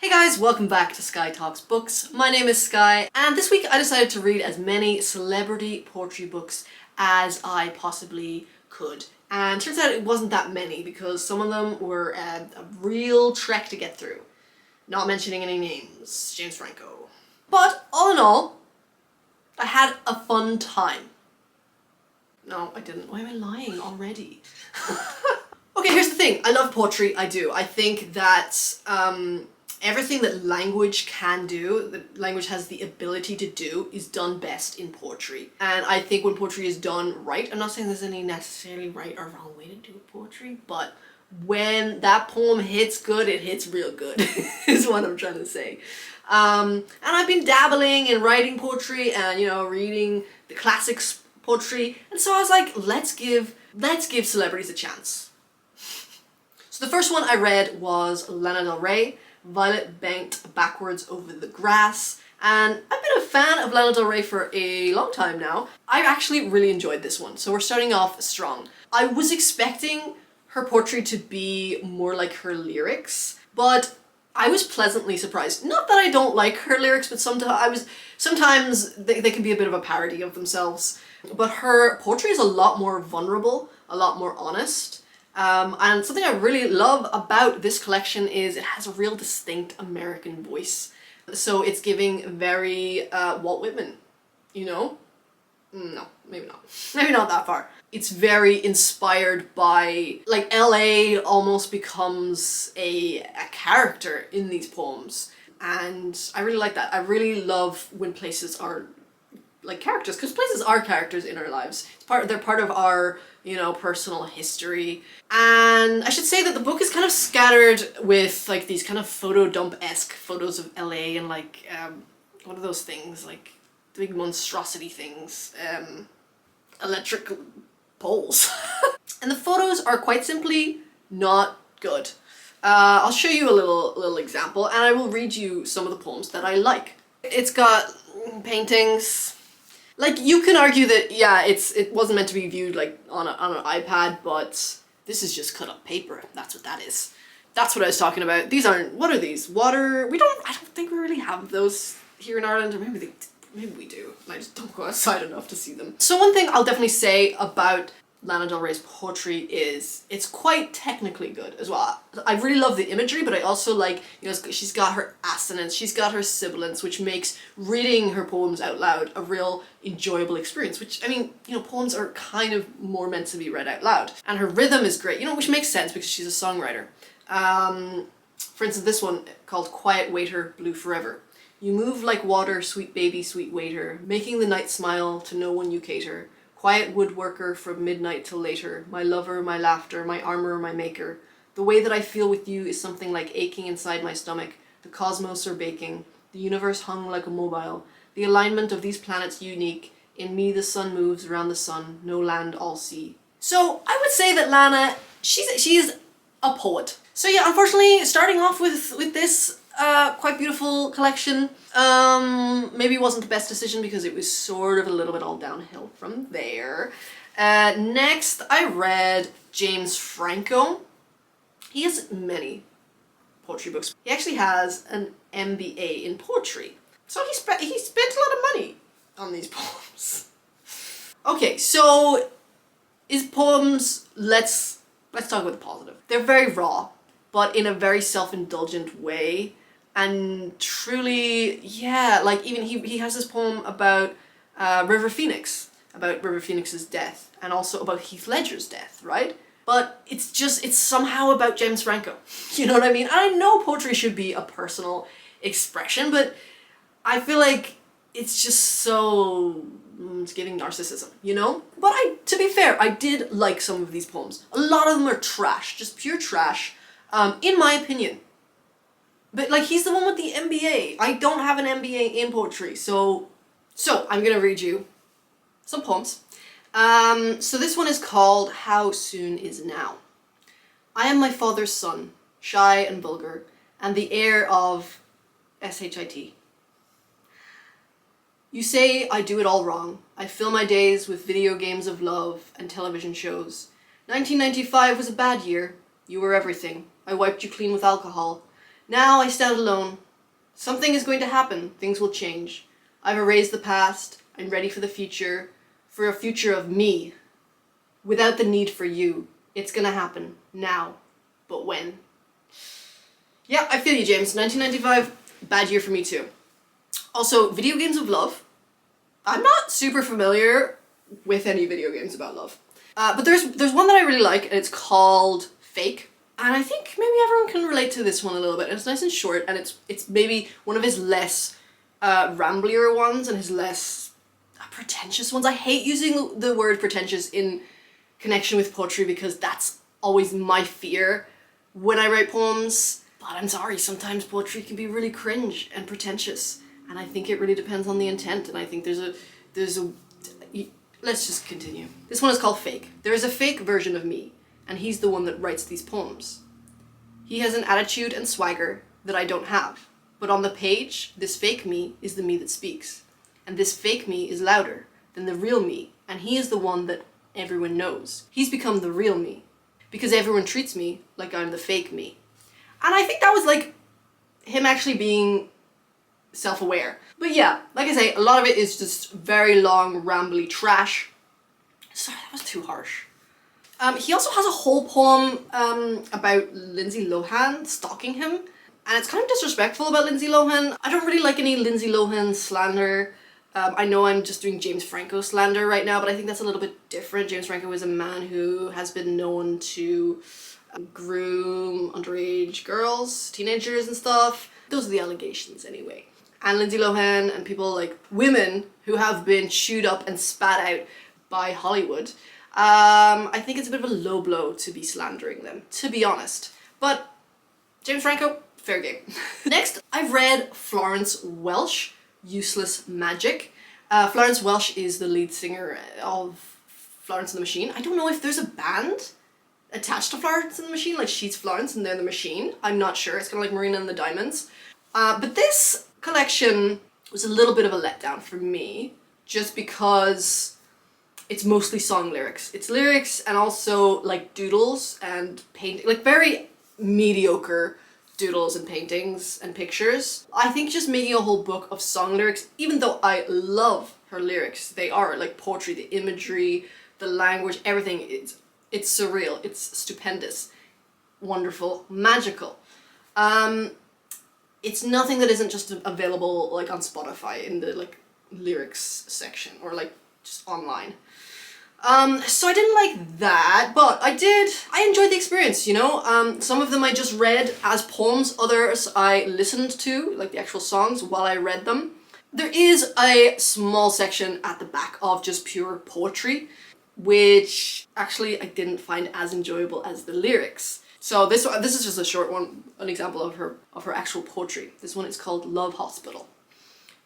Hey guys, welcome back to Sky Talks Books. My name is Sky, and this week I decided to read as many celebrity poetry books as I possibly could. And turns out it wasn't that many because some of them were a real trek to get through. Not mentioning any names, James Franco. But all in all, I had a fun time. No, I didn't. Why am I lying already? Okay, here's the thing. I love poetry, I do. I think that everything that language can do, that language has the ability to do, is done best in poetry. And I think when poetry is done right, I'm not saying there's any necessarily right or wrong way to do poetry, but when that poem hits good, it hits real good, is what I'm trying to say. And I've been dabbling in writing poetry and, reading the classics poetry, and so I was like, let's give celebrities a chance. So the first one I read was Lana Del Rey, Violet Bent Backwards Over the Grass, and I've been a fan of Lana Del Rey for a long time now. I actually really enjoyed this one, so we're starting off strong. I was expecting her poetry to be more like her lyrics, but I was pleasantly surprised. Not that I don't like her lyrics, but sometimes they can be a bit of a parody of themselves. But her poetry is a lot more vulnerable, a lot more honest. And something I really love about this collection is it has a real distinct American voice. So it's giving very Walt Whitman, No, maybe not. Maybe not that far. It's very inspired by, like, LA almost becomes a character in these poems. And I really like that. I really love when places are like characters, because places are characters in our lives. They're part of our, personal history. And I should say that the book is kind of scattered with like these kind of photo dump-esque photos of LA and like, what are those things? Like the big monstrosity things. Electric poles. And the photos are quite simply not good. I'll show you a little example, and I will read you some of the poems that I like. It's got paintings. Like, you can argue that, yeah, it wasn't meant to be viewed like on an iPad, but this is just cut up paper. That's what that is. That's what I was talking about. These aren't, what are these? Water, I don't think we really have those here in Ireland, or maybe we do, and I just don't go outside enough to see them. So one thing I'll definitely say about Lana Del Rey's poetry is it's quite technically good as well. I really love the imagery, but I also like, she's got her assonance, she's got her sibilance, which makes reading her poems out loud a real enjoyable experience, which, poems are kind of more meant to be read out loud. And her rhythm is great, which makes sense because she's a songwriter. For instance, this one called Quiet Waiter, Blue Forever. You move like water, sweet baby, sweet waiter, making the night smile to no one you cater. Quiet woodworker from midnight till later, my lover, my laughter, my armor, my maker. The way that I feel with you is something like aching inside my stomach. The cosmos are baking, the universe hung like a mobile. The alignment of these planets unique. In me the sun moves around the sun, no land, all sea. So I would say that Lana, she's a poet. So yeah, unfortunately, starting off with this quite beautiful collection, maybe wasn't the best decision because it was sort of a little bit all downhill from there. Next, I read James Franco. He has many poetry books. He actually has an MBA in poetry. So he spent a lot of money on these poems. Okay, so his poems, let's talk about the positive. They're very raw, but in a very self-indulgent way. And truly, yeah, like even he has this poem about River Phoenix, about River Phoenix's death, and also about Heath Ledger's death, right? But it's somehow about James Franco. You know what I mean? I know poetry should be a personal expression, but I feel like it's just so, it's giving narcissism, But to be fair, I did like some of these poems. A lot of them are trash, just pure trash, in my opinion. But like, he's the one with the MBA. I don't have an MBA in poetry, so I'm gonna read you some poems. So this one is called How Soon Is Now. I am my father's son, shy and vulgar, and the heir of SHIT. You say I do it all wrong. I fill my days with video games of love and television shows. 1995 was a bad year. You were everything. I wiped you clean with alcohol. Now I stand alone. Something is going to happen. Things will change. I've erased the past. I'm ready for the future. For a future of me. Without the need for you. It's gonna happen. Now. But when? Yeah, I feel you, James. 1995, bad year for me too. Also, video games of love. I'm not super familiar with any video games about love. But there's one that I really like, and it's called Fake. And I think maybe everyone can relate to this one a little bit. It's nice and short, and it's maybe one of his less ramblier ones and his less pretentious ones. I hate using the word pretentious in connection with poetry because that's always my fear when I write poems. But I'm sorry, sometimes poetry can be really cringe and pretentious. And I think it really depends on the intent, and I think there's a let's just continue. This one is called Fake. There is a fake version of me, and he's the one that writes these poems. He has an attitude and swagger that I don't have, but on the page, this fake me is the me that speaks, and this fake me is louder than the real me, and he is the one that everyone knows. He's become the real me, because everyone treats me like I'm the fake me. And I think that was like him actually being self-aware. But yeah, like I say, a lot of it is just very long, rambly trash. Sorry, that was too harsh. He also has a whole poem about Lindsay Lohan stalking him, and it's kind of disrespectful about Lindsay Lohan. I don't really like any Lindsay Lohan slander. I know I'm just doing James Franco slander right now, but I think that's a little bit different. James Franco is a man who has been known to groom underage girls, teenagers and stuff. Those are the allegations anyway. And Lindsay Lohan and people like women who have been chewed up and spat out by Hollywood. I think it's a bit of a low blow to be slandering them, to be honest. But James Franco, fair game. Next, I've read Florence Welsh, Useless Magic. Florence Welsh is the lead singer of Florence and the Machine. I don't know if there's a band attached to Florence and the Machine, like she's Florence and they're the Machine. I'm not sure. It's kind of like Marina and the Diamonds. But this collection was a little bit of a letdown for me, just because it's mostly song lyrics. It's lyrics and also like doodles and painting, like very mediocre doodles and paintings and pictures. I think just making a whole book of song lyrics, even though I love her lyrics, they are like poetry, the imagery, the language, everything, it's surreal, it's stupendous, wonderful, magical. It's nothing that isn't just available like on Spotify in the like lyrics section or like just online. So I didn't like that, but I enjoyed the experience, you know? Some of them I just read as poems, others I listened to, like the actual songs, while I read them. There is a small section at the back of just pure poetry, which actually I didn't find as enjoyable as the lyrics. So this is just a short one, an example of her actual poetry. This one is called Love Hospital.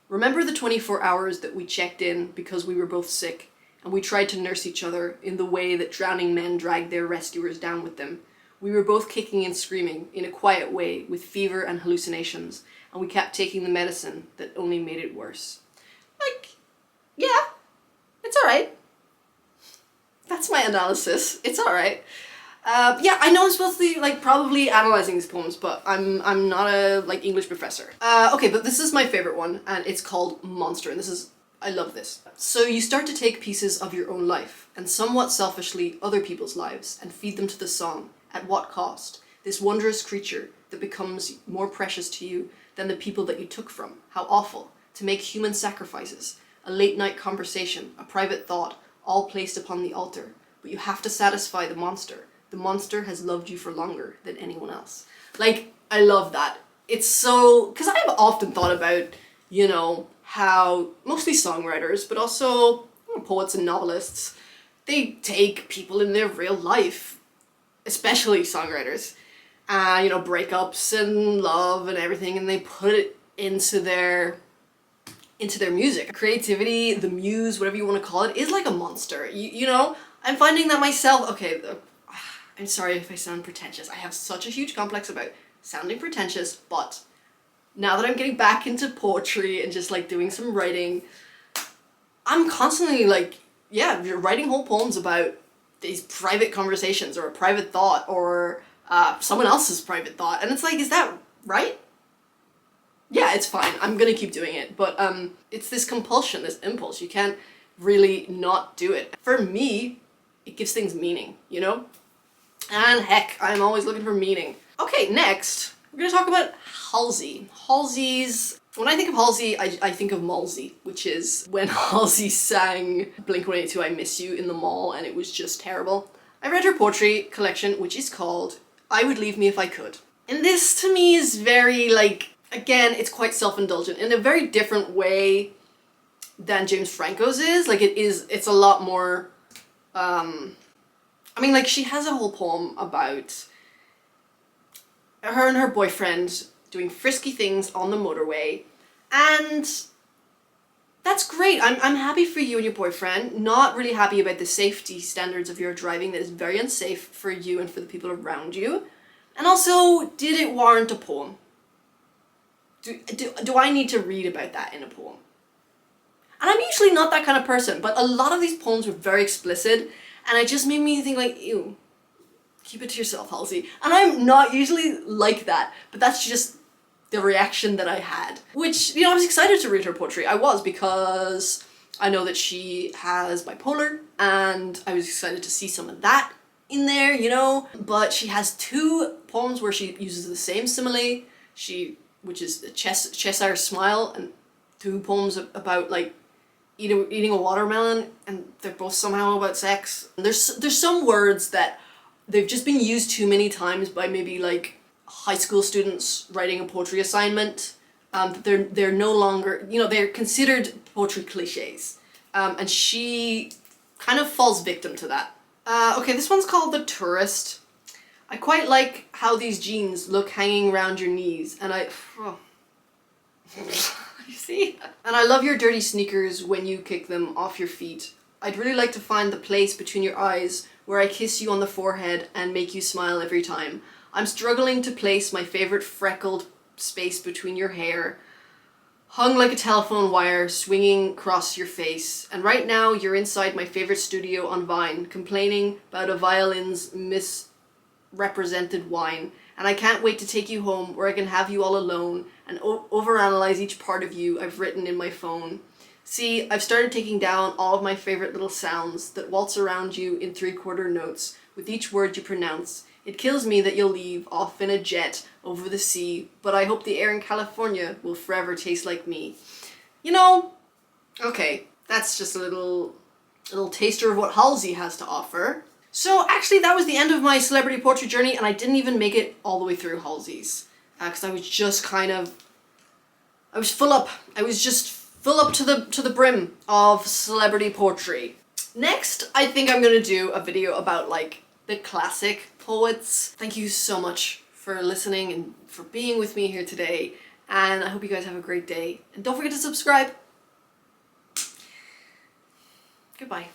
Remember the 24 hours that we checked in because we were both sick, and we tried to nurse each other in the way that drowning men dragged their rescuers down with them. We were both kicking and screaming in a quiet way with fever and hallucinations, and we kept taking the medicine that only made it worse. Like, yeah, it's alright. That's my analysis. It's alright. Yeah, I know I'm supposed to be like probably analyzing these poems, but I'm not a like English professor. Okay, but this is my favorite one, and it's called Monster, and I love this. So you start to take pieces of your own life, and somewhat selfishly other people's lives, and feed them to the song. At what cost? This wondrous creature that becomes more precious to you than the people that you took from. How awful. To make human sacrifices. A late night conversation, a private thought, all placed upon the altar. But you have to satisfy the monster. The monster has loved you for longer than anyone else. Like, I love that. It's so... because I have often thought about, you know, how mostly songwriters, but also poets and novelists, they take people in their real life, especially songwriters, you know, breakups and love and everything, and they put it into their music. Creativity, the muse, whatever you want to call it, is like a monster. You know, I'm finding that myself. Okay, I'm sorry if I sound pretentious. I have such a huge complex about sounding pretentious, but now that I'm getting back into poetry and just like doing some writing, I'm constantly like, yeah, you're writing whole poems about these private conversations or a private thought or someone else's private thought. And it's like, is that right? it's fine. I'm gonna keep doing it. But it's this compulsion, this impulse. You can't really not do it. For me, it gives things meaning, you know? And heck, I'm always looking for meaning. Okay, next, we're gonna talk about Halsey. When I think of Halsey, I think of Malsey, which is when Halsey sang Blink-182 I Miss You in the mall, and it was just terrible. I read her poetry collection, which is called I Would Leave Me If I Could. And this to me is very like, again, it's quite self-indulgent in a very different way than James Franco's is. Like it's a lot more, I mean, like, she has a whole poem about her and her boyfriend doing frisky things on the motorway, and that's great. I'm happy for you and your boyfriend. Not really happy about the safety standards of your driving. That is very unsafe for you and for the people around you. And also, did it warrant a poem? Do I need to read about that in a poem? And I'm usually not that kind of person, but a lot of these poems were very explicit, and it just made me think like, ew, keep it to yourself, Halsey. And I'm not usually like that, but that's just the reaction that I had. Which, you know, I was excited to read her poetry. I was, because I know that she has bipolar, and I was excited to see some of that in there, you know? But she has two poems where she uses the same simile, which is the Cheshire Smile, and two poems about like eating a watermelon, and they're both somehow about sex. There's some words that they've just been used too many times by maybe like high school students writing a poetry assignment. They're no longer, you know, they're considered poetry cliches. And she kind of falls victim to that. Okay, this one's called The Tourist. I quite like how these jeans look hanging around your knees, and you see? And I love your dirty sneakers when you kick them off your feet. I'd really like to find the place between your eyes where I kiss you on the forehead and make you smile every time. I'm struggling to place my favorite freckled space between your hair, hung like a telephone wire swinging across your face. And right now you're inside my favorite studio on Vine, complaining about a violin's misrepresented whine. And I can't wait to take you home where I can have you all alone and overanalyze each part of you I've written in my phone. See, I've started taking down all of my favorite little sounds that waltz around you in 3/4 notes with each word you pronounce. It kills me that you'll leave off in a jet over the sea, but I hope the air in California will forever taste like me. You know, okay, that's just a little taster of what Halsey has to offer. So actually that was the end of my celebrity poetry journey, and I didn't even make it all the way through Halsey's. Because I was just I was full up. I was just full up to the brim of celebrity poetry. Next, I think I'm gonna do a video about like the classic poets. Thank you so much for listening and for being with me here today, and I hope you guys have a great day. And don't forget to subscribe. Goodbye.